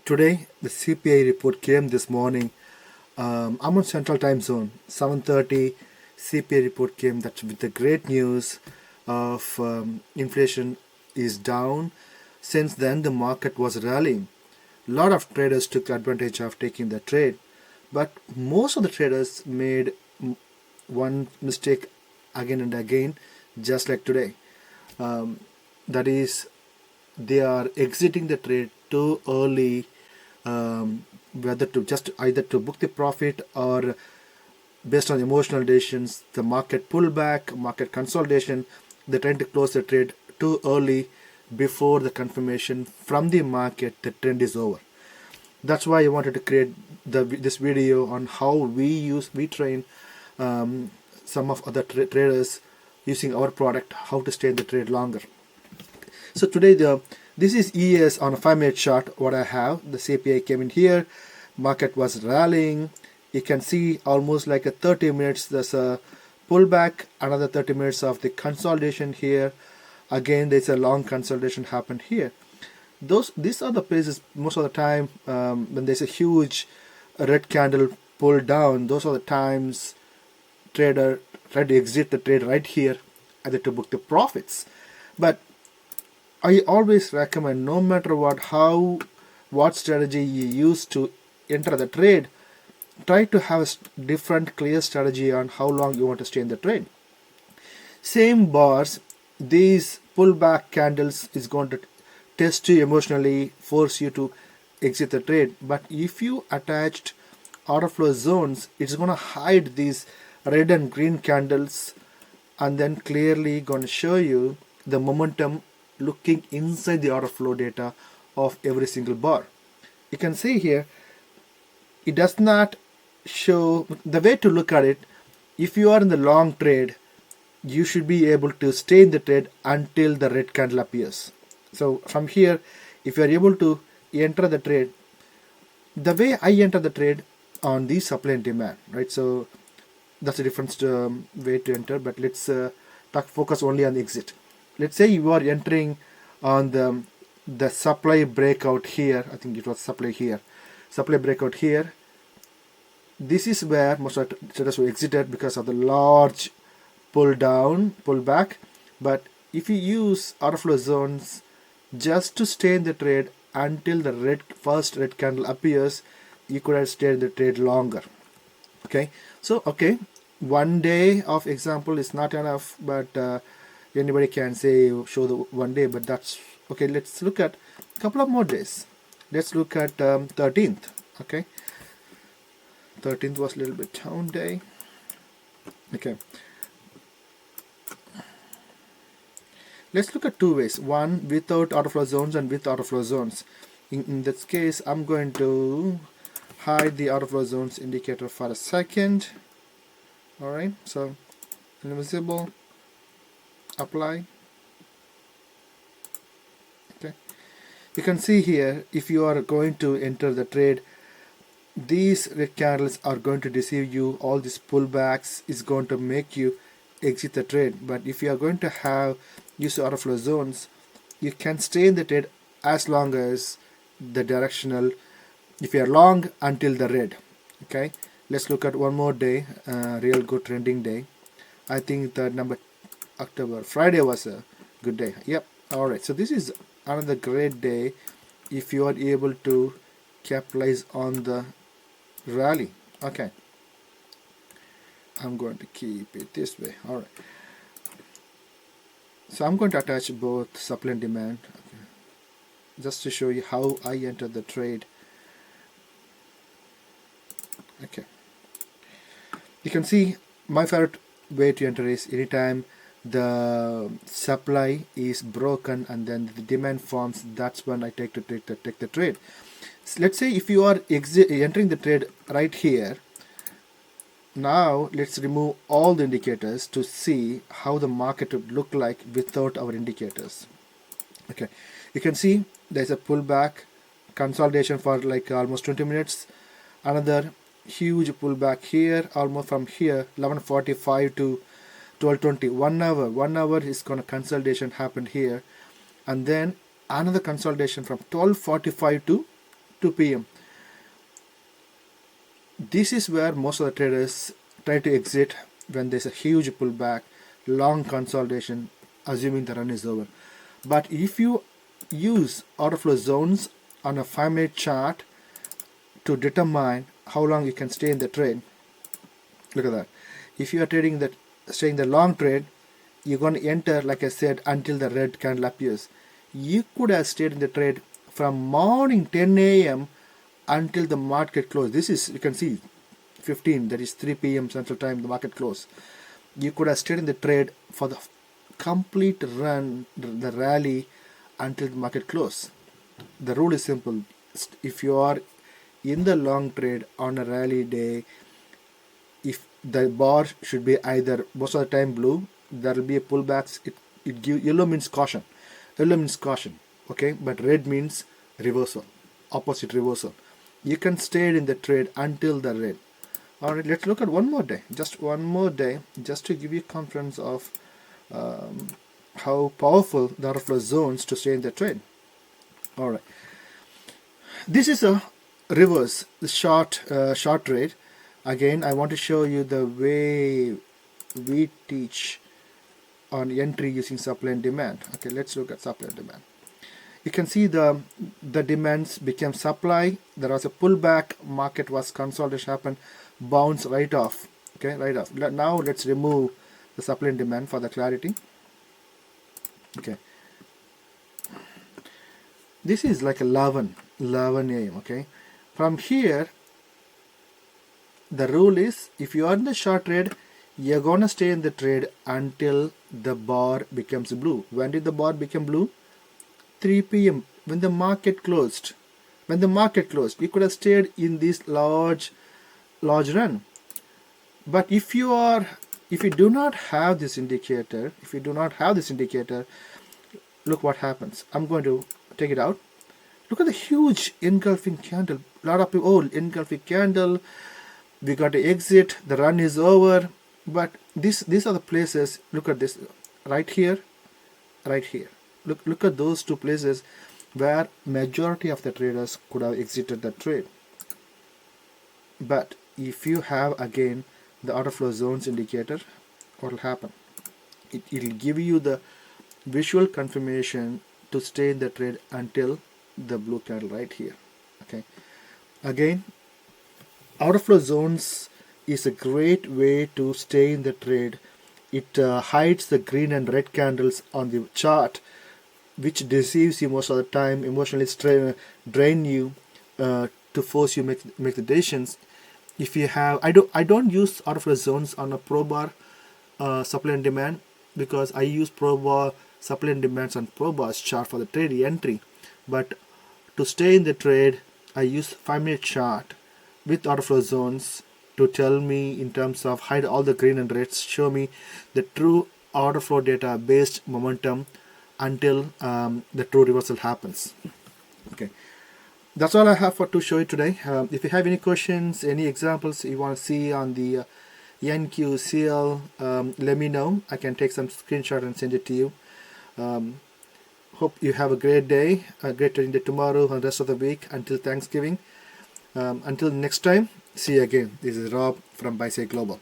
Today, the CPI report came this morning. I'm on Central Time Zone. 7:30 CPI report came that with the great news of inflation is down. Since then, the market was rallying. A lot of traders took advantage of taking the trade, but most of the traders made one mistake again and again, just like today. That is, they are exiting the trade too early, whether to just either to book the profit or based on emotional decisions, the market pullback, market consolidation, they tend to close the trade too early before the confirmation from the market the trend is over. That's why I wanted to create this video on how we train some of other traders using our product, how to stay in the trade longer. So today this is ES on a 5-minute chart. What I have, the CPI came in here, market was rallying. You can see almost like a 30 minutes there's a pullback, another 30 minutes of the consolidation here. Again, there's a long consolidation happened here. These are the places most of the time when there's a huge red candle pull down. Those are the times trader try to exit the trade right here, either to book the profits. But I always recommend, no matter what strategy you use to enter the trade, try to have a different clear strategy on how long you want to stay in the trade. Same bars, these pullback candles is going to test you emotionally, force you to exit the trade. But if you attached order flow zones, it's going to hide these red and green candles and then clearly going to show you the momentum looking inside the order flow data of every single bar. You can see here, it does not show. The way to look at it, if you are in the long trade, you should be able to stay in the trade until the red candle appears. So from here, if you are able to enter the trade, the way I enter the trade on the supply and demand, right? So that's a different way to enter, but let's focus only on the exit. Let's say you are entering on the supply breakout here. I think it was supply here. Supply breakout here. This is where most of the traders were exited because of the large pull down, pull back. But if you use order flow zones just to stay in the trade until the first red candle appears, you could have stayed in the trade longer. Okay, so one day of example is not enough, but anybody can show the one day, but that's okay. Let's look at a couple of more days. Let's look at 13th. Okay, 13th was a little bit down day. Okay, let's look at two ways, one without order flow zones and with order flow zones. In this case, I'm going to hide the order flow zones indicator for a second. Alright, so invisible, apply. Okay, you can see here, if you are going to enter the trade, these red candles are going to deceive you. All these pullbacks is going to make you exit the trade. But if you are going to use order flow zones, you can stay in the trade as long as the directional, if you are long, until the red. Okay, let's look at one more day, real good trending day. I think the number October, Friday was a good day. Yep. Alright, so this is another great day if you are able to capitalize on the rally. Okay, I'm going to keep it this way. Alright, so I'm going to attach both supply and demand, okay, just to show you how I entered the trade. Okay, you can see my favorite way to enter is anytime the supply is broken and then the demand forms. That's when I take the trade. So let's say if you are entering the trade right here. Now let's remove all the indicators to see how the market would look like without our indicators. Okay, you can see there's a pullback, consolidation for like almost 20 minutes, another huge pullback here, almost from here 11:45 to 12:20, 1 hour is gonna consolidation happened here, and then another consolidation from 12:45 to 2 p.m. This is where most of the traders try to exit when there's a huge pullback, long consolidation, assuming the run is over. But if you use order flow zones on a 5-minute chart to determine how long you can stay in the trade, look at that. If you are staying the long trade, you're going to enter, like I said, until the red candle appears. You could have stayed in the trade from morning 10 a.m. until the market close. This is, you can see, 15, that is 3 p.m. Central Time, the market close. You could have stayed in the trade for the complete run, the rally, until the market close. The rule is simple. If you are in the long trade on a rally day, if the bar should be either most of the time blue, there will be a pullback. It give yellow means caution. Yellow means caution, okay, but red means reversal, opposite reversal. You can stay in the trade until the red. All right, let's look at one more day, just one more day, just to give you confidence of how powerful the order flow zones to stay in the trade. All right, this is a reverse, the short trade. Again, I want to show you the way we teach on entry using supply and demand. Okay, let's look at supply and demand. You can see the demands became supply. There was a pullback. Market was consolidation happened, bounce right off. Okay, right off. Now let's remove the supply and demand for the clarity. Okay, this is like 11 a.m. Okay, from here the rule is, if you are in the short trade, you're gonna stay in the trade until the bar becomes blue. When did the bar become blue? 3 p.m. when the market closed. When the market closed, you could have stayed in this large run. But if you do not have this indicator, look what happens. I'm going to take it out. Look at the huge engulfing candle. A lot of people, oh, engulfing candle, we got to exit, the run is over. But these are the places. Look at this, right here. Look at those two places where majority of the traders could have exited the trade. But if you have again the order flow zones indicator, what will happen? It will give you the visual confirmation to stay in the trade until the blue candle right here. Okay. Again, order flow zones is a great way to stay in the trade. It hides the green and red candles on the chart, which deceives you most of the time, emotionally drain you to force you make the decisions. If you have, I don't use order flow zones on a pro bar supply and demand, because I use pro bar supply and demands on pro bars chart for the trade entry. But to stay in the trade, I use 5-minute chart with order flow zones to tell me in terms of hide all the green and reds, show me the true order flow data based momentum until the true reversal happens. Okay, that's all I have to show you today. If you have any questions, any examples you want to see on the NQCL, let me know. I can take some screenshot and send it to you. Hope you have a great day, a great trading day tomorrow and the rest of the week until Thanksgiving. Until next time, see you again. This is Rob from BuySide Global.